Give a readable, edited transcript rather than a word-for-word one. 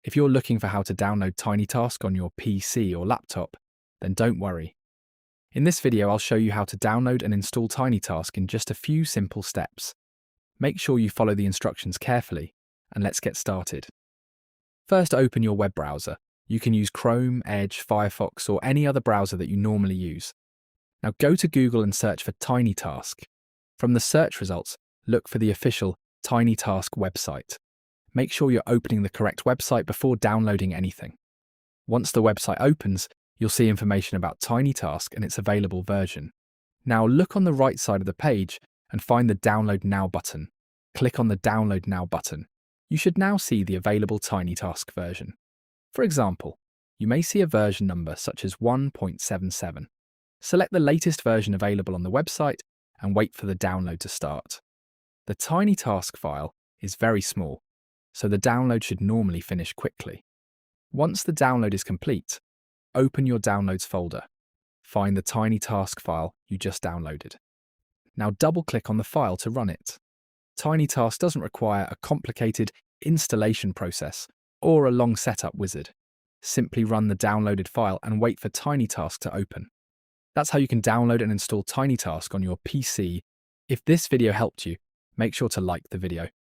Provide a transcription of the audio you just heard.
If you're looking for how to download TinyTask on your PC or laptop, then don't worry. In this video, I'll show you how to download and install TinyTask in just a few simple steps. Make sure you follow the instructions carefully, and let's get started. First, open your web browser. You can use Chrome, Edge, Firefox, or any other browser that you normally use. Now go to Google and search for TinyTask. From the search results, look for the official TinyTask website. Make sure you're opening the correct website before downloading anything. Once the website opens, you'll see information about TinyTask and its available version. Now look on the right side of the page and find the Download Now button. Click on the Download Now button. You should now see the available TinyTask version. For example, you may see a version number such as 1.77. Select the latest version available on the website and wait for the download to start. The TinyTask file is very small, so the download should normally finish quickly. Once the download is complete, open your Downloads folder. Find the TinyTask file you just downloaded. Now double-click on the file to run it. TinyTask doesn't require a complicated installation process or a long setup wizard. Simply run the downloaded file and wait for TinyTask to open. That's how you can download and install TinyTask on your PC. If this video helped you, make sure to like the video